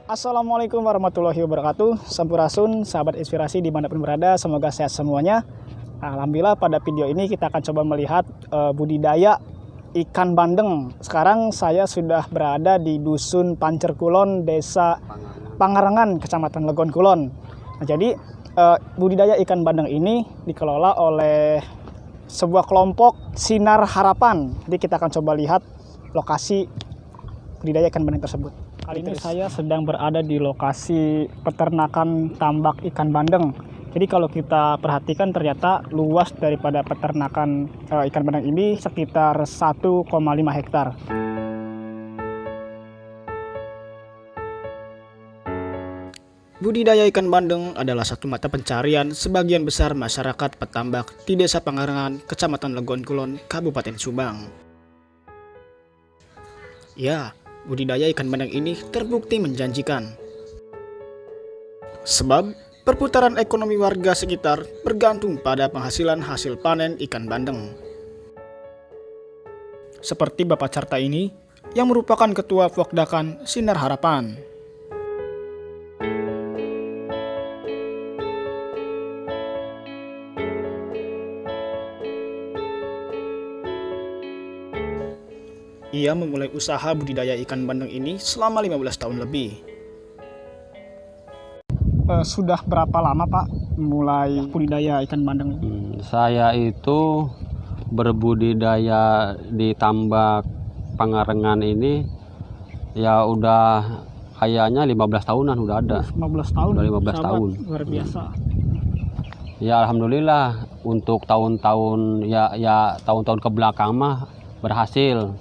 Assalamualaikum warahmatullahi wabarakatuh. Sampurasun, sahabat inspirasi dimanapun berada, semoga sehat semuanya. Alhamdulillah pada video ini kita akan coba melihat budidaya ikan bandeng. Sekarang saya sudah berada di Dusun Pancerkulon, Desa Pangarengan, Kecamatan Legon Kulon. Nah, jadi budidaya ikan bandeng ini dikelola oleh sebuah kelompok Sinar Harapan. Jadi kita akan coba lihat lokasi budidaya ikan bandeng tersebut. Kali ini saya sedang berada di lokasi peternakan tambak ikan bandeng. Jadi kalau kita perhatikan ternyata luas daripada peternakan ikan bandeng ini sekitar 1,5 hektar. Budidaya ikan bandeng adalah satu mata pencarian sebagian besar masyarakat petambak di Desa Pangarengan, Kecamatan Legon Kulon, Kabupaten Subang. Ya, budidaya ikan bandeng ini terbukti menjanjikan. Sebab perputaran ekonomi warga sekitar bergantung pada penghasilan hasil panen ikan bandeng. Seperti Bapak Carta ini yang merupakan Ketua Pokdakan Sinar Harapan. Ia memulai usaha budidaya ikan bandeng ini selama 15 tahun lebih. Sudah berapa lama Pak mulai budidaya ikan bandeng? Saya itu berbudidaya di tambak Pangarengan ini ya udah kayaknya 15 tahunan udah ada. 15 tahun? Udah 15 tahun. Luar biasa. Ya alhamdulillah untuk tahun-tahun ya tahun-tahun kebelakang mah berhasil.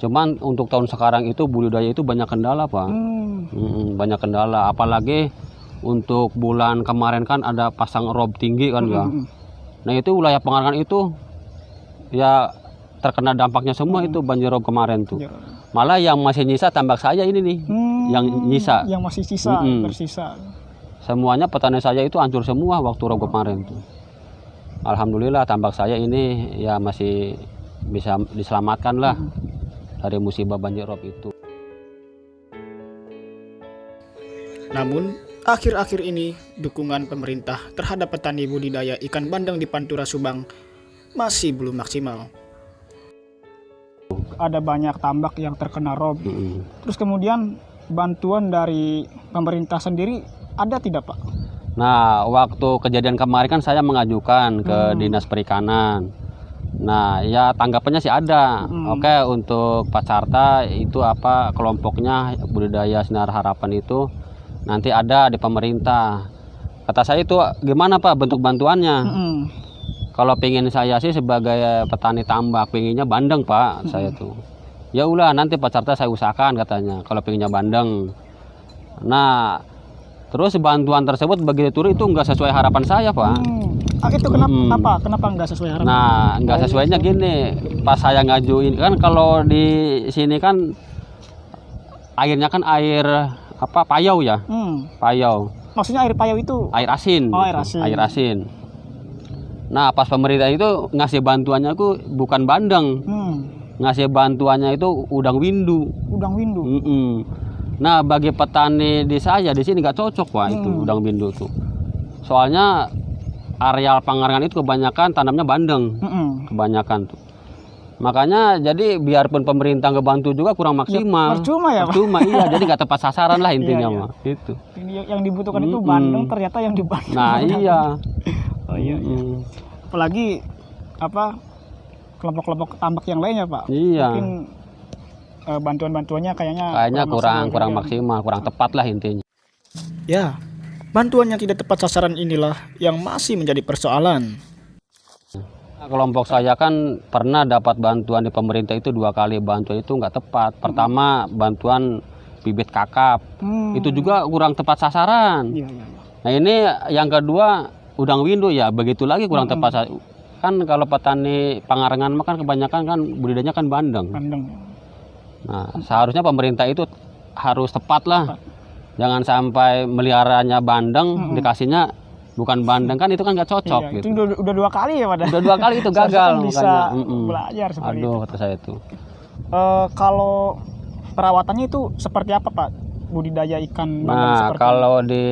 Cuman untuk tahun sekarang itu budidaya itu banyak kendala Pak. Banyak kendala, apalagi untuk bulan kemarin kan ada pasang rob tinggi kan ya. Nah itu wilayah Pangarengan itu ya terkena dampaknya semua itu banjir rob kemarin tuh. Malah yang masih nyisa tambak saya ini nih, yang nyisa. Yang masih sisa, bersisa. Semuanya petani saya itu hancur semua waktu rob kemarin tuh. Alhamdulillah tambak saya ini ya masih bisa diselamatkan lah dari musibah banjir rob itu. Namun, akhir-akhir ini dukungan pemerintah terhadap petani budidaya ikan bandeng di Pantura Subang masih belum maksimal. Ada banyak tambak yang terkena rob. Terus kemudian bantuan dari pemerintah sendiri ada tidak Pak? Nah, waktu kejadian kemarin kan saya mengajukan ke Dinas Perikanan. Nah, ya tanggapannya sih ada. Oke, untuk Pak Carta itu apa kelompoknya budidaya Sinar Harapan itu nanti ada di pemerintah. Kata saya itu gimana Pak bentuk bantuannya? Kalau pengen saya sih sebagai petani tambak pengennya bandeng Pak, saya tuh. Ya udah nanti Pak Carta saya usahakan katanya kalau pengennya bandeng. Nah, terus bantuan tersebut begitu turun itu nggak sesuai harapan saya Pak. Itu kenapa? Kenapa nggak sesuai harapan? Nah, nggak sesuainya gini, pas saya ngajuin kan kalau di sini kan airnya kan air apa payau ya, payau. Maksudnya air payau itu? Air asin. Oh, air asin. Air asin. Nah, pas pemerintah itu ngasih bantuannya aku bukan bandeng, ngasih bantuannya itu udang windu. Udang windu. Nah, bagi petani di saya di sini nggak cocok Pak itu udang windu tuh. Soalnya areal Pangarengan itu kebanyakan tanamnya bandeng, kebanyakan tuh. Makanya jadi biarpun pemerintah ngebantu juga kurang maksimal. Percuma ya Pak? Percuma iya, jadi nggak tepat sasaran lah intinya mah. Itu. Yang dibutuhkan itu bandeng, ternyata yang dibantu. Nah iya. Oh iya. Apalagi apa kelompok-kelompok tambak yang lainnya Pak? Iya. Mungkin bantuan-bantuannya kayaknya kurang maksimal, kurang tepat lah intinya. Ya. Bantuan yang tidak tepat sasaran inilah yang masih menjadi persoalan. Kelompok saya kan pernah dapat bantuan di pemerintah itu 2 kali, bantuan itu nggak tepat. Pertama bantuan bibit kakap, itu juga kurang tepat sasaran. Nah ini yang kedua udang windu ya begitu lagi kurang tepat. Kan kalau petani Pangarengan mah kan kebanyakan kan budidayanya kan bandeng. Nah seharusnya pemerintah itu harus tepat lah. Jangan sampai meliharanya bandeng dikasihnya bukan bandeng kan itu kan nggak cocok. Iya, gitu. Itu udah 2 kali ya Pak? Udah 2 kali itu gagal kan bisa belajar seperti itu. Kata saya itu. Kalau perawatannya itu seperti apa Pak? budidaya ikan bandeng Nah, seperti kalau di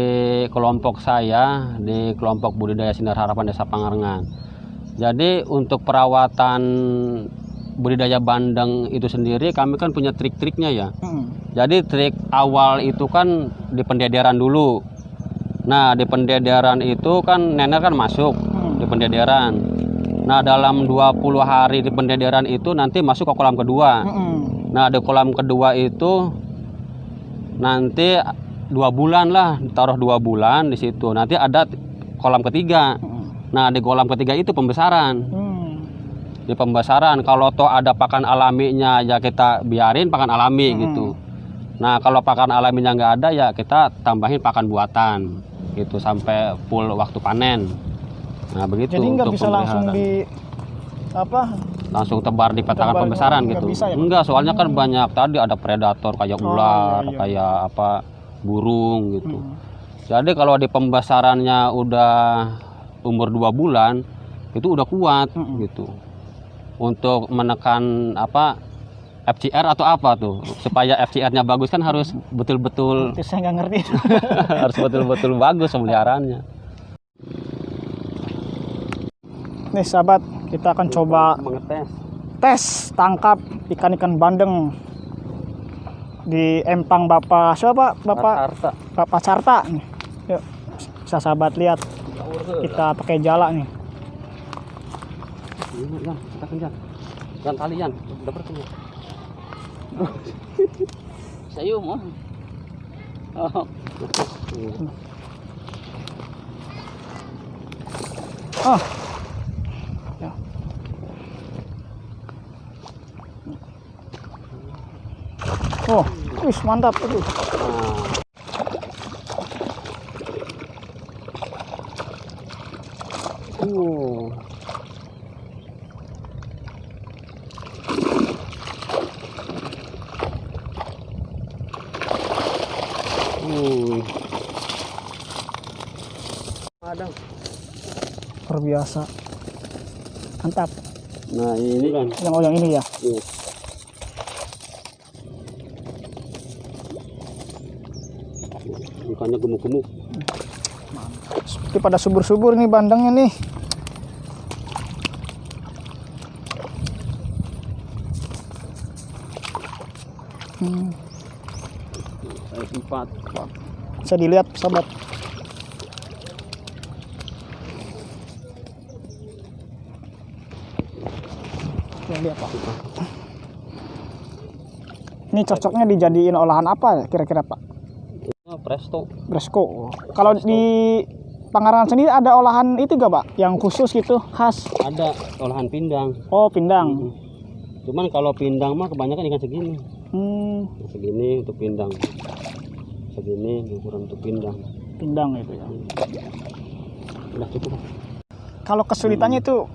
kelompok saya, di kelompok budidaya Sinar Harapan Desa Pangarengan. Jadi untuk perawatan budidaya bandeng itu sendiri kami kan punya trik-triknya ya. Jadi trik awal itu kan di pendederan dulu. Nah, di pendederan itu kan nener kan masuk di pendederan. Nah, dalam 20 hari di pendederan itu nanti masuk ke kolam kedua. Nah, di kolam kedua itu nanti 2 bulan lah, taruh 2 bulan di situ. Nanti ada kolam ketiga. Nah, di kolam ketiga itu pembesaran. Di pembesaran, kalau toh ada pakan alaminya ya kita biarin pakan alami gitu. Nah, kalau pakan alaminya nggak ada ya kita tambahin pakan buatan gitu sampai full waktu panen. Nah, begitu. Jadi nggak untuk bisa langsung langsung tebar di petakan tebar, pembesaran nggak gitu. bisa ya, Pak? Enggak, soalnya kan banyak tadi ada predator kayak ular, iya. kayak apa burung gitu. Jadi kalau di pembesarannya udah umur 2 bulan itu udah kuat gitu. Untuk menekan apa FCR atau apa tuh supaya FCR-nya bagus kan harus betul-betul Itu saya nggak ngerti. harus betul-betul bagus pemeliharaannya. Nih sahabat, kita akan coba Mengetes. tes tangkap ikan-ikan bandeng di empang Bapak siapa? Bapak Carta nih. Yuk, bisa sahabat lihat. Kita pakai jala nih. Iya, kita kejar. Jangan kalian, udah bertemu. Sayum, oh. Oh. Ya. Oh, wis mantap itu. Padang. Luar biasa. Mantap. Nah, ini kan. Yang ini ya. Iya. Ikannya gemuk-gemuk. Seperti pada subur-subur nih bandengnya nih. Saya sempat. Bisa dilihat sahabat. Lihat Pak. Ini cocoknya dijadiin olahan apa kira-kira Pak? Presto. Presto. Kalau di Pangarengan sendiri ada olahan itu gak Pak? Yang khusus gitu khas? Ada olahan pindang. Oh pindang. Cuman kalau pindang mah kebanyakan ikan segini. Segini untuk pindang. Segini ukuran untuk pindang. Pindang itu ya. Udah cukup. Kalau kesulitannya itu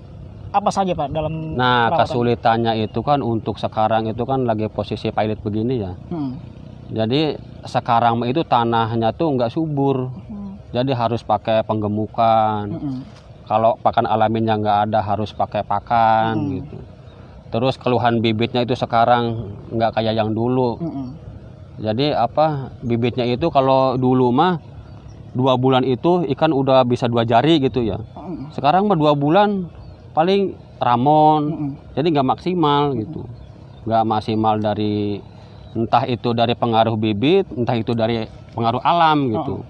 apa saja Pak dalam Nah, perawatan? kesulitannya itu kan untuk sekarang itu kan lagi posisi pilot begini ya. Jadi sekarang itu tanahnya tuh nggak subur. Jadi harus pakai penggemukan. Kalau pakan alaminya nggak ada harus pakai pakan gitu. Terus keluhan bibitnya itu sekarang nggak kayak yang dulu. Jadi apa bibitnya itu kalau dulu mah 2 bulan itu ikan udah bisa 2 jari gitu ya. Sekarang mah 2 bulan paling ramon. Jadi nggak maksimal gitu. Nggak maksimal dari entah itu dari pengaruh bibit, entah itu dari pengaruh alam gitu.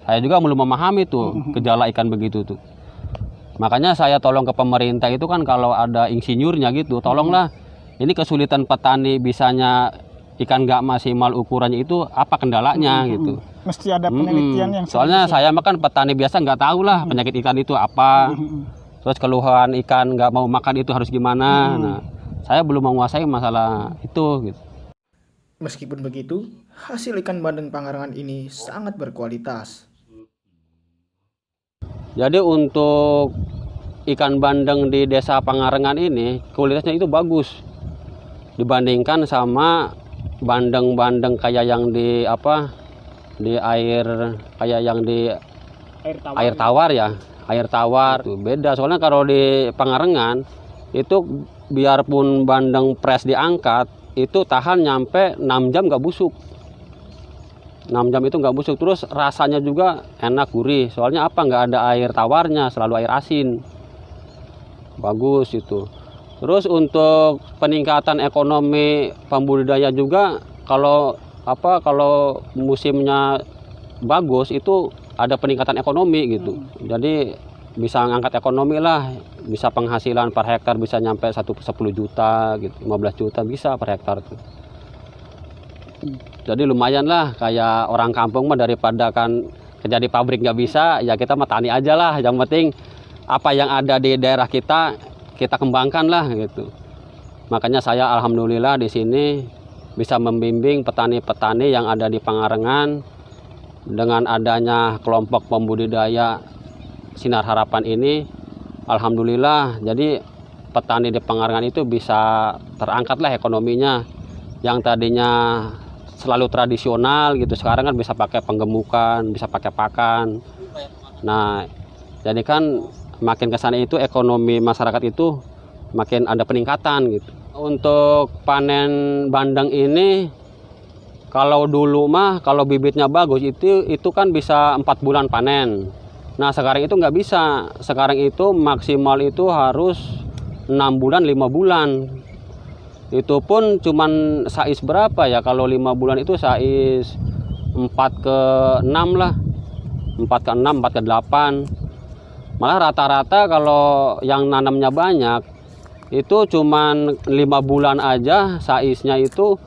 Saya juga belum memahami tuh gejala ikan begitu tuh. Makanya saya tolong ke pemerintah itu kan kalau ada insinyurnya gitu, tolonglah. Ini kesulitan petani bisanya ikan nggak maksimal ukurannya itu apa kendalanya gitu. Mesti ada penelitian yang soalnya saya makan petani biasa nggak tahu lah penyakit ikan itu apa. Terus keluhan ikan nggak mau makan itu harus gimana. Nah, saya belum menguasai masalah itu gitu. Meskipun begitu, hasil ikan bandeng Pangarengan ini sangat berkualitas. Jadi untuk ikan bandeng di Desa Pangarengan ini kualitasnya itu bagus dibandingkan sama bandeng-bandeng kayak yang di apa di air kayak yang di air tawar ya. Air tawar itu beda soalnya kalau di Pangarengan itu biarpun bandeng pres diangkat itu tahan nyampe 6 jam nggak busuk. 6 jam itu nggak busuk, terus rasanya juga enak, gurih. Soalnya apa, nggak ada air tawarnya, selalu air asin. Bagus itu. Terus untuk peningkatan ekonomi pembudidaya juga, kalau musimnya bagus itu ada peningkatan ekonomi gitu. Jadi bisa ngangkat ekonomi lah, bisa penghasilan per hektar bisa nyampe 10 juta gitu, 15 juta bisa per hektar tuh. Jadi lumayan lah, kayak orang kampung mah daripada kan kerja di pabrik nggak bisa, ya kita mah tani aja lah. Yang penting apa yang ada di daerah kita kembangkan lah gitu. Makanya saya alhamdulillah di sini bisa membimbing petani-petani yang ada di Pangarengan. Dengan adanya kelompok pembudidaya Sinar Harapan ini, alhamdulillah jadi petani di Pangarengan itu bisa terangkat lah ekonominya. Yang tadinya selalu tradisional gitu, sekarang kan bisa pakai penggemukan, bisa pakai pakan. Nah, jadi kan makin kesana itu ekonomi masyarakat itu makin ada peningkatan gitu. Untuk panen bandeng ini, kalau dulu mah kalau bibitnya bagus itu kan bisa 4 bulan panen. Nah sekarang itu nggak bisa. Sekarang itu maksimal itu harus 6 bulan 5 bulan. Itu pun cuman saiz berapa ya, kalau 5 bulan itu saiz 4 ke 6 lah, 4 ke 6, 4 ke 8. Malah rata-rata kalau yang nanamnya banyak itu cuman 5 bulan aja saiznya itu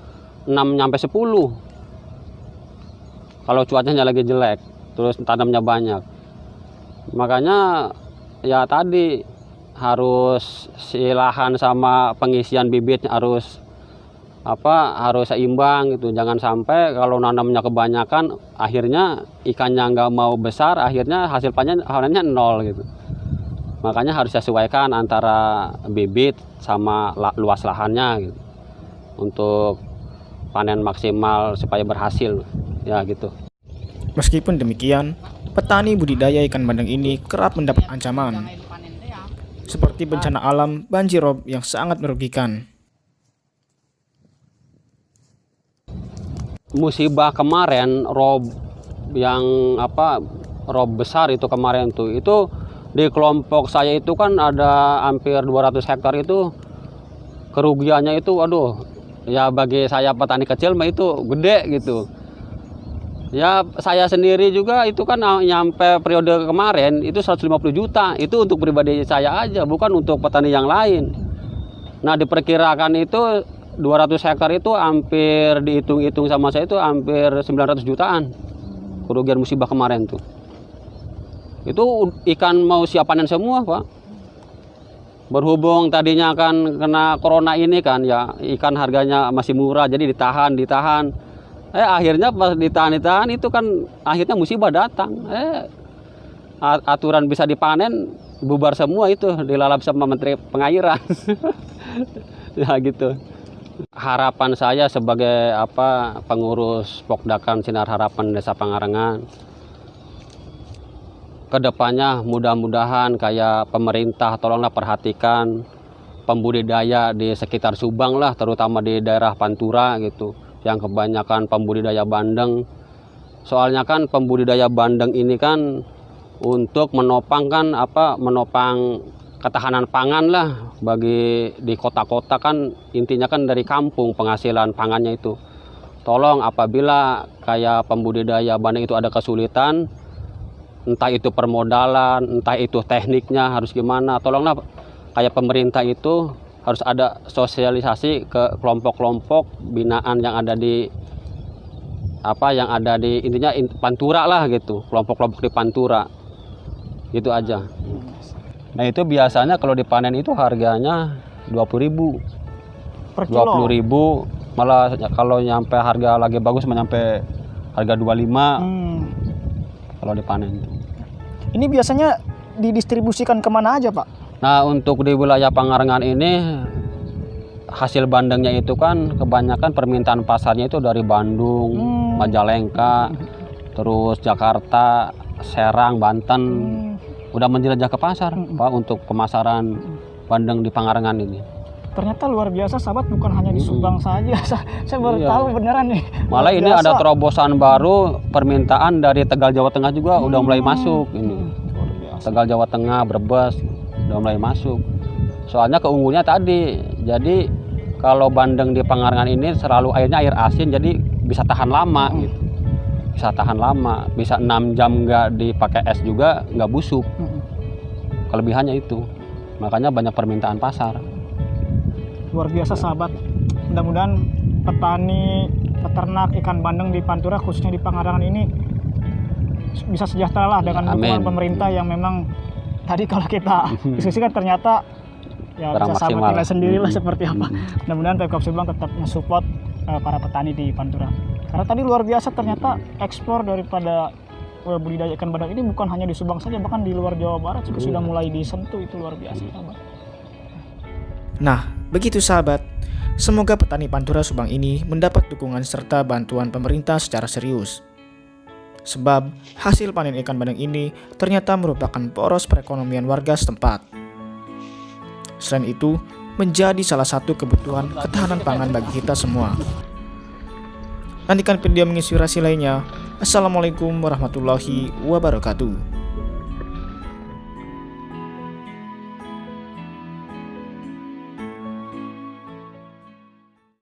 6 sampai 10. Kalau cuacanya lagi jelek, terus tanamnya banyak. Makanya ya tadi harus si lahan sama pengisian bibitnya harus seimbang gitu. Jangan sampai kalau nanamnya kebanyakan akhirnya ikannya nggak mau besar, akhirnya hasil panennya 0 gitu. Makanya harus sesuaikan antara bibit sama luas lahannya gitu, untuk panen maksimal supaya berhasil ya gitu. Meskipun demikian, petani budidaya ikan bandeng ini kerap mendapat ancaman, seperti bencana alam banjir rob yang sangat merugikan. Musibah kemarin rob besar itu kemarin tuh, itu di kelompok saya itu kan ada hampir 200 hektar itu kerugiannya itu ya bagi saya petani kecil mah itu gede gitu. Ya saya sendiri juga itu kan nyampe periode kemarin itu 150 juta. Itu untuk pribadi saya aja, bukan untuk petani yang lain. Nah diperkirakan itu 200 hektar itu hampir dihitung-hitung sama saya itu hampir 900 jutaan kerugian musibah kemarin tuh. Itu ikan mau siap panen semua Pak. Berhubung tadinya kan kena corona ini kan ya, ikan harganya masih murah jadi ditahan. Akhirnya pas ditahan itu kan akhirnya musibah datang. Aturan bisa dipanen bubar semua, itu dilalap sama Menteri Pengairan. Ya gitu. Harapan saya sebagai pengurus Pokdakan Sinar Harapan Desa Pangarengan, kedepannya mudah-mudahan kayak pemerintah tolonglah perhatikan pembudidaya di sekitar Subang lah, terutama di daerah Pantura gitu, yang kebanyakan pembudidaya bandeng. Soalnya kan pembudidaya bandeng ini kan untuk menopang ketahanan pangan lah bagi di kota-kota kan, intinya kan dari kampung penghasilan pangannya itu. Tolong apabila kayak pembudidaya bandeng itu ada kesulitan, entah itu permodalan, entah itu tekniknya harus gimana, tolonglah kayak pemerintah itu harus ada sosialisasi ke kelompok-kelompok binaan yang ada di intinya Pantura lah gitu, kelompok-kelompok di Pantura. Gitu aja. Nah, itu biasanya kalau dipanen itu harganya 20.000 per kilo. 20.000, malah kalau nyampe harga lagi bagus menyampe harga 25 kalau dipanen. Ini biasanya didistribusikan kemana aja Pak? Nah, untuk di wilayah Pangarengan ini hasil bandengnya itu kan kebanyakan permintaan pasarnya itu dari Bandung, Majalengka, terus Jakarta, Serang, Banten. Udah menjelajah ke pasar Pak untuk pemasaran bandeng di Pangarengan ini. Ternyata luar biasa sahabat, bukan hanya di Subang saja. Saya baru Iya. tahu beneran nih. Malah Luar ini biasa. ada terobosan baru, permintaan dari Tegal Jawa Tengah juga udah mulai masuk ini. Luar biasa. Tegal Jawa Tengah, Brebes udah mulai masuk. Soalnya keunggulannya tadi, jadi kalau bandeng di Pangalengan ini selalu airnya air asin, jadi bisa tahan lama gitu. Bisa tahan lama, bisa 6 jam nggak dipakai es juga nggak busuk. Kelebihannya itu, makanya banyak permintaan pasar. Luar biasa sahabat. Mudah-mudahan petani peternak ikan bandeng di Pantura khususnya di Pangalengan ini bisa sejahtera lah dengan dukungan Amin. pemerintah yang memang tadi kalau kita diskusikan ternyata ya Kurang bisa sahabat maksimal. nilai sendirilah seperti apa. Mudah-mudahan Pemkab Subang tetap mensupport para petani di Pantura. Karena tadi luar biasa, ternyata ekspor daripada budidaya ikan bandeng ini bukan hanya di Subang saja, bahkan di luar Jawa Barat juga sudah mulai disentuh. Itu luar biasa sahabat. Nah, begitu sahabat. Semoga petani Pantura Subang ini mendapat dukungan serta bantuan pemerintah secara serius. Sebab hasil panen ikan bandeng ini ternyata merupakan poros perekonomian warga setempat. Selain itu, menjadi salah satu kebutuhan ketahanan pangan bagi kita semua. Nantikan video menginspirasi lainnya. Assalamualaikum warahmatullahi wabarakatuh.